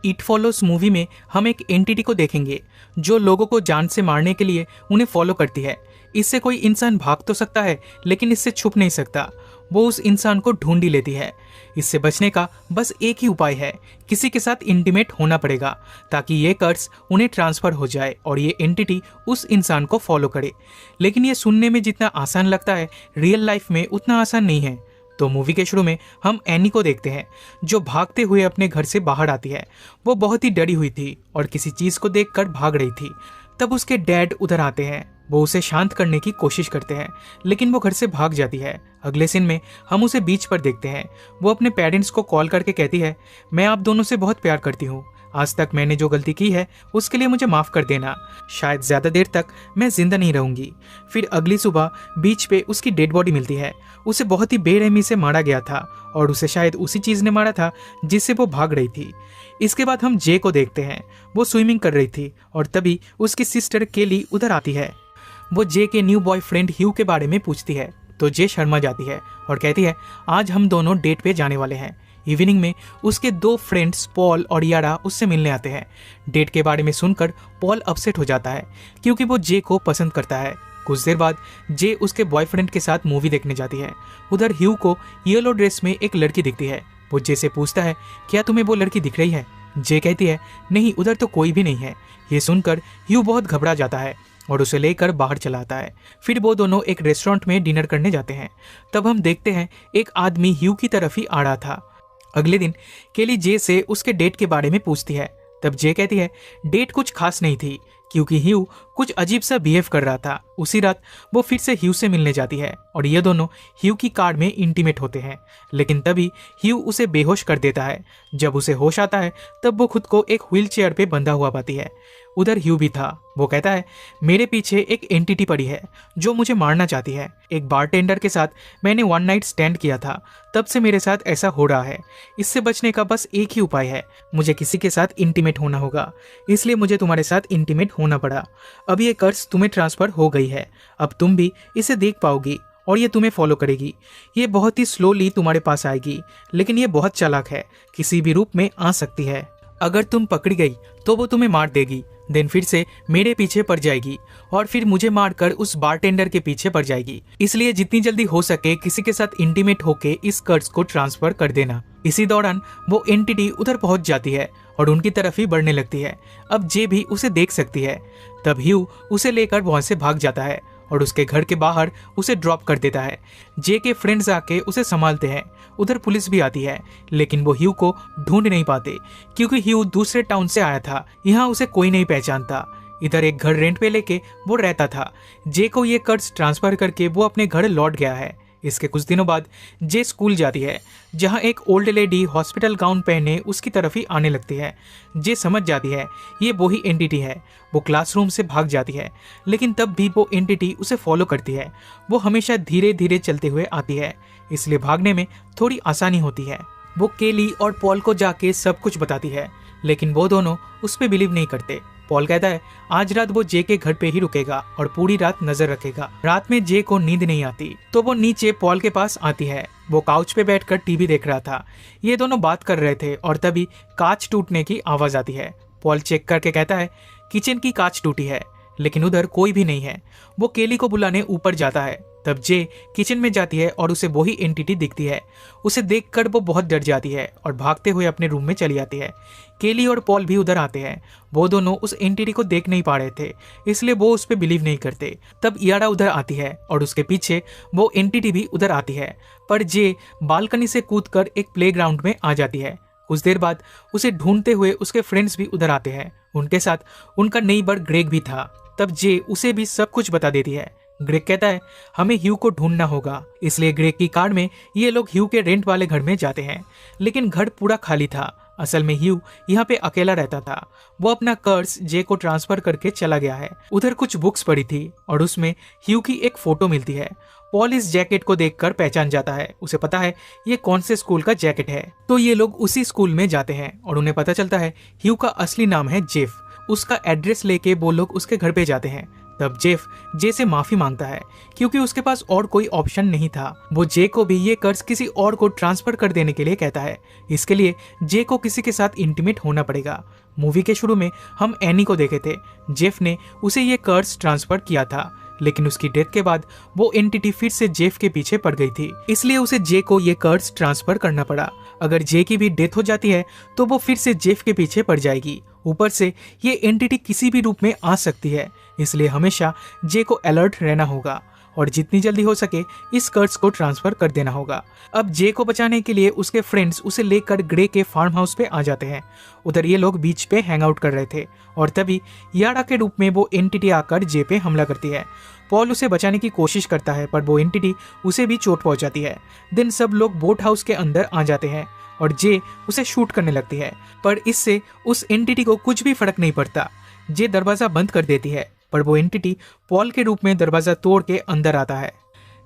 It follows movie में हम एक एंटिटी को देखेंगे जो लोगों को जान से मारने के लिए उन्हें फॉलो करती है। इससे कोई इंसान भाग तो सकता है लेकिन इससे छुप नहीं सकता। वो उस इंसान को ढूंढ ही लेती है। इससे बचने का बस एक ही उपाय है, किसी के साथ इंटीमेट होना पड़ेगा ताकि ये कर्स उन्हें ट्रांसफर हो जाए और ये एंटिटी उस इंसान को फॉलो करे। लेकिन ये सुनने में जितना आसान लगता है रियल लाइफ में उतना आसान नहीं है। तो मूवी के शुरू में हम एनी को देखते हैं जो भागते हुए अपने घर से बाहर आती है। वो बहुत ही डरी हुई थी और किसी चीज को देखकर भाग रही थी। तब उसके डैड उधर आते हैं। वो उसे शांत करने की कोशिश करते हैं लेकिन वो घर से भाग जाती है। अगले सीन में हम उसे बीच पर देखते हैं। वो अपने पेरेंट्स को कॉल करके कहती है, मैं आप दोनों से बहुत प्यार करती हूँ। आज तक मैंने जो गलती की है उसके लिए मुझे माफ कर देना। शायद ज्यादा देर तक मैं जिंदा नहीं रहूंगी। फिर अगली सुबह बीच पे उसकी डेड बॉडी मिलती है। उसे बहुत ही बेरहमी से मारा गया था और उसे शायद उसी चीज ने मारा था जिससे वो भाग रही थी। इसके बाद हम जे को देखते हैं। वो स्विमिंग कर रही थी और तभी उसकी सिस्टर केली उधर आती है। वो जे के न्यू बॉयफ्रेंड ह्यू के बारे में पूछती है तो जे शर्मा जाती है और कहती है, आज हम दोनों डेट पे जाने वाले हैं। इवनिंग में उसके दो फ्रेंड्स पॉल और यारा उससे मिलने आते हैं। डेट के बारे में सुनकर पॉल अपसेट हो जाता है क्योंकि वो जे को पसंद करता है। कुछ देर बाद जे उसके बॉयफ्रेंड के साथ मूवी देखने जाती है। उधर ह्यू को येलो ड्रेस में एक लड़की दिखती है। वो जे से पूछता है, क्या तुम्हें वो लड़की दिख रही है? जे कहती है, नहीं, उधर तो कोई भी नहीं है। ये सुनकर ह्यू बहुत घबरा जाता है और उसे लेकर बाहर चला आता है। फिर वो दोनों एक रेस्टोरेंट में डिनर करने जाते हैं। तब हम देखते हैं एक आदमी ह्यू की तरफ ही आ रहा था। अगले दिन केली जे से उसके डेट के बारे में पूछती है। तब जे कहती है, डेट कुछ खास नहीं थी क्योंकि ह्यू कुछ अजीब सा बिहेव कर रहा था। उसी रात वो फिर से ह्यू से मिलने जाती है और ये दोनों ह्यू की कार में इंटीमेट होते हैं। लेकिन तभी ह्यू उसे बेहोश कर देता है। जब उसे होश आता है तब वो खुद को एक व्हील चेयर पे बंधा हुआ पाती है। उधर ह्यू भी था। वो कहता है, मेरे पीछे एक एंटिटी पड़ी है जो मुझे मारना चाहती है। एक बारटेंडर के साथ मैंने वन नाइट स्टैंड किया था, तब से मेरे साथ ऐसा हो रहा है। इससे बचने का बस एक ही उपाय है, मुझे किसी के साथ इंटीमेट होना होगा। इसलिए मुझे तुम्हारे साथ इंटीमेट होना पड़ा। अब ये कर्स तुम्हें ट्रांसफर हो गई है। अब तुम भी इसे देख पाओगी और ये तुम्हें फॉलो करेगी। ये बहुत ही स्लोली तुम्हारे पास आएगी लेकिन ये बहुत चालाक है, किसी भी रूप में आ सकती है। अगर तुम पकड़ी गई तो वो तुम्हें मार देगी, देन फिर से मेरे पीछे पड़ जाएगी और फिर मुझे मारकर उस बारटेंडर के पीछे पड़ जाएगी। इसलिए जितनी जल्दी हो सके किसी के साथ इंटीमेट होके इस कर्स को ट्रांसफर कर देना। इसी दौरान वो एंटिटी उधर पहुंच जाती है और उनकी तरफ ही बढ़ने लगती है। अब जे भी उसे देख सकती है। तब ह्यू उसे लेकर वहां से भाग जाता है और उसके घर के बाहर उसे ड्रॉप कर देता है। जे के फ्रेंड्स आके उसे संभालते हैं। उधर पुलिस भी आती है लेकिन वो ह्यू को ढूंढ नहीं पाते क्योंकि ह्यू दूसरे टाउन से आया था। यहाँ उसे कोई नहीं पहचानता। इधर एक घर रेंट पे लेके वो रहता था। जे को ये कर्ज ट्रांसफर करके वो अपने घर लौट गया है। इसके कुछ दिनों बाद जे स्कूल जाती है जहां एक ओल्ड लेडी हॉस्पिटल गाउन पहने उसकी तरफ ही आने लगती है। जे समझ जाती है ये वही एंटिटी है। वो क्लासरूम से भाग जाती है लेकिन तब भी वो एंटिटी उसे फॉलो करती है। वो हमेशा धीरे धीरे चलते हुए आती है इसलिए भागने में थोड़ी आसानी होती है। वो केली और पॉल को जाके सब कुछ बताती है लेकिन वो दोनों उस पर बिलीव नहीं करते। पॉल कहता है आज रात वो जे के घर पे ही रुकेगा और पूरी रात नजर रखेगा। रात में जे को नींद नहीं आती तो वो नीचे पॉल के पास आती है। वो काउच पे बैठकर टीवी देख रहा था। ये दोनों बात कर रहे थे और तभी कांच टूटने की आवाज आती है। पॉल चेक करके कहता है किचन की कांच टूटी है लेकिन उधर कोई भी नहीं है। वो केली को बुलाने ऊपर जाता है। तब जे किचन में जाती है और उसे वही एंटिटी दिखती है। उसे देखकर वो बहुत डर जाती है और भागते हुए अपने रूम में चली आती है। केली और पॉल भी उधर आते हैं। वो दोनों उस एंटिटी को देख नहीं पा रहे थे इसलिए वो उस पर बिलीव नहीं करते। तब यारा उधर आती है और उसके पीछे वो एंटिटी भी उधर आती है पर जे बालकनी से कूदकर एक प्लेग्राउंड में आ जाती है। कुछ देर बाद उसे ढूंढते हुए उसके फ्रेंड्स भी उधर आते हैं। उनके साथ उनका नेबर ग्रेग भी था। तब जे उसे भी सब कुछ बता देती है। ग्रेग कहता है हमें ह्यू को ढूंढना होगा। इसलिए ग्रेग की कार में ये लोग ह्यू के रेंट वाले घर में जाते हैं लेकिन घर पूरा खाली था। असल में ह्यू यहाँ पे अकेला रहता था। वो अपना कर्ज जे को ट्रांसफर करके चला गया है। उधर कुछ बुक्स पड़ी थी और उसमें ह्यू की एक फोटो मिलती है। पॉल इस जैकेट को देखकर पहचान जाता है। उसे पता है ये कौन से स्कूल का जैकेट है। तो ये लोग उसी स्कूल में जाते हैं और उन्हें पता चलता है ह्यू का असली नाम है जेफ। उसका एड्रेस लेके वो लोग उसके घर पे जाते हैं। तब जेफ जे से माफी मांगता है क्योंकि उसके पास और कोई ऑप्शन नहीं था। वो जे को भी ये कर्ज किसी और को ट्रांसफर कर देने के लिए कहता है। इसके लिए जे को किसी के साथ इंटीमेट होना पड़ेगा। मूवी के शुरू में हम एनी को देखे थे। जेफ ने उसे ये कर्ज ट्रांसफर किया था, लेकिन उसकी डेथ के बाद वो एंटिटी फिर से जेफ के पीछे पड़ गई थी, इसलिए उसे जे को ये कर्ज ट्रांसफर करना पड़ा। अगर जे की भी डेथ हो जाती है तो वो फिर से जेफ के पीछे पड़ जाएगी। ऊपर से ये एंटिटी किसी भी रूप में आ सकती है, इसलिए हमेशा जे को अलर्ट रहना होगा और जितनी जल्दी हो सके इस कर्ज को ट्रांसफर कर देना होगा। अब जे को बचाने के लिए उसके फ्रेंड्स उसे लेकर ग्रे के फार्म हाउस पे आ जाते हैं। उधर ये लोग बीच पे हैंग आउट कर रहे थे और तभी याडा के रूप में वो एंटिटी आकर जे पे हमला करती है। पॉल उसे बचाने की कोशिश करता है पर वो एंटिटी उसे भी चोट पहुंचाती है। दिन सब लोग बोट हाउस के अंदर आ जाते हैं और जे उसे शूट करने लगती है, पर इससे उस एंटिटी को कुछ भी फर्क नहीं पड़ता। जे दरवाजा बंद कर देती है पर वो एंटिटी पॉल के रूप में दरवाजा तोड़ के अंदर आता है।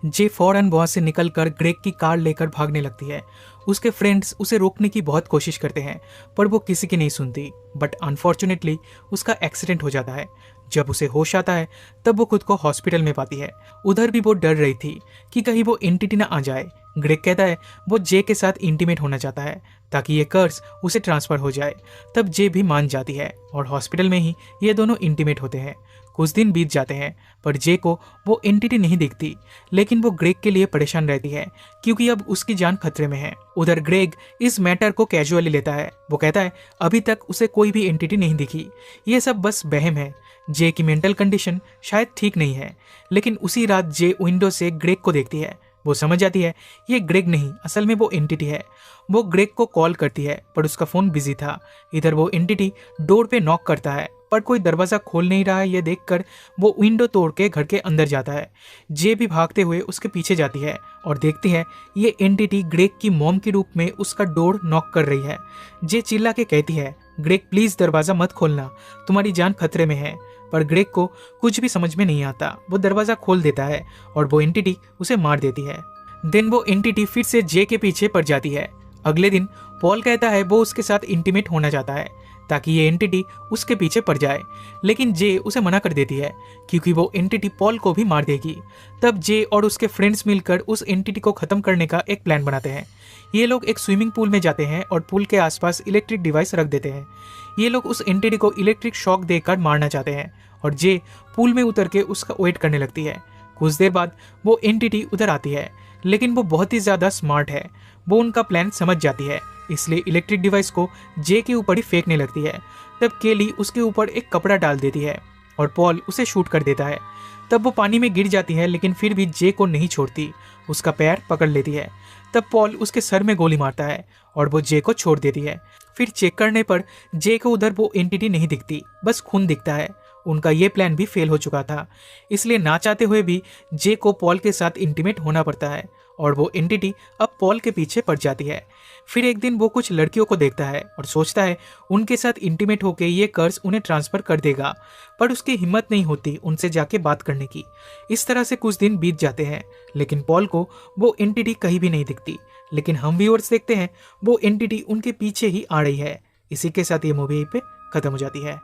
जे फौरन वहां से निकलकर ग्रेग की कार लेकर भागने लगती है। उसके फ्रेंड्स उसे रोकने की बहुत कोशिश करते हैं पर वो किसी की नहीं सुनती। बट अनफॉर्चुनेटली उसका एक्सीडेंट हो जाता है। जब उसे होश आता है तब वो खुद को हॉस्पिटल में पाती है। उधर भी वो डर रही थी कि कहीं वो एंटिटी ना आ जाए। ग्रेग कहता है वो जे के साथ इंटीमेट होना चाहता है ताकि ये कर्ज उसे ट्रांसफर हो जाए। तब जे भी मान जाती है और हॉस्पिटल में ही ये दोनों इंटीमेट होते हैं। कुछ दिन बीत जाते हैं पर जे को वो एंटिटी नहीं दिखती, लेकिन वो ग्रेग के लिए परेशान रहती है क्योंकि अब उसकी जान खतरे में है। उधर ग्रेग इस मैटर को कैजुअली लेता है। वो कहता है अभी तक उसे कोई भी एंटिटी नहीं दिखी, ये सब बस वहम है। जे की मेंटल कंडीशन शायद ठीक नहीं है। लेकिन उसी रात जे विंडो से ग्रेग को देखती है। वो समझ जाती है ये ग्रेग नहीं, असल में वो एंटिटी है। वो ग्रेग को कॉल करती है पर उसका फोन बिजी था। इधर वो एंटिटी डोर पे नॉक करता है पर कोई दरवाजा खोल नहीं रहा है। ये देखकर वो विंडो तोड़ के घर के अंदर जाता है। जे भी भागते हुए उसके पीछे जाती है और देखती है ये एंटिटी ग्रेग की मॉम के रूप में उसका डोर नॉक कर रही है। जे चिल्ला के कहती है ग्रेग प्लीज दरवाजा मत खोलना, तुम्हारी जान खतरे में है। पर ग्रेग को कुछ भी समझ में नहीं आता। वो दरवाजा खोल देता है और वो एंटिटी उसे मार देती है। दिन वो एंटिटी फिर से जे के पीछे पड़ जाती है। अगले दिन पॉल कहता है वो उसके साथ इंटीमेट होना चाहता है ताकि ये एंटिटी उसके पीछे पड़ जाए, लेकिन जे उसे मना कर देती है क्योंकि वो एंटिटी पॉल को भी मार देगी। तब जे और उसके फ्रेंड्स मिलकर उस एंटिटी को खत्म करने का एक प्लान बनाते हैं। ये लोग एक स्विमिंग पूल में जाते हैं और पूल के आसपास इलेक्ट्रिक डिवाइस रख देते हैं। ये लोग उस एंटिटी को इलेक्ट्रिक शॉक देकर मारना चाहते हैं और जे पूल में उतर के उसका वेट करने लगती है। कुछ देर बाद वो एंटिटी उधर आती है, लेकिन वो बहुत ही ज्यादा स्मार्ट है। वो उनका प्लान समझ जाती है, इसलिए इलेक्ट्रिक डिवाइस को जे के ऊपर ही फेंकने लगती है। तब केली उसके ऊपर एक कपड़ा डाल देती है और पॉल उसे शूट कर देता है। तब वो पानी में गिर जाती है, लेकिन फिर भी जे को नहीं छोड़ती, उसका पैर पकड़ लेती है। तब पॉल उसके सर में गोली मारता है और वो जे को छोड़ देती है। फिर चेक करने पर जे को उधर वो एंटिटी नहीं दिखती, बस खून दिखता है। उनका ये प्लान भी फेल हो चुका था, इसलिए ना चाहते हुए भी जे को पॉल के साथ इंटीमेट होना पड़ता है और वो एंटिटी अब पॉल के पीछे पड़ जाती है। फिर एक दिन वो कुछ लड़कियों को देखता है और सोचता है उनके साथ इंटीमेट होके ये कर्ज उन्हें ट्रांसफर कर देगा, पर उसकी हिम्मत नहीं होती उनसे जाके बात करने की। इस तरह से कुछ दिन बीत जाते हैं, लेकिन पॉल को वो एंटिटी कहीं भी नहीं दिखती। लेकिन हम व्यूअर्स देखते हैं वो एंटिटी उनके पीछे ही आ रही है। इसी के साथ ये मूवी पे खत्म हो जाती है।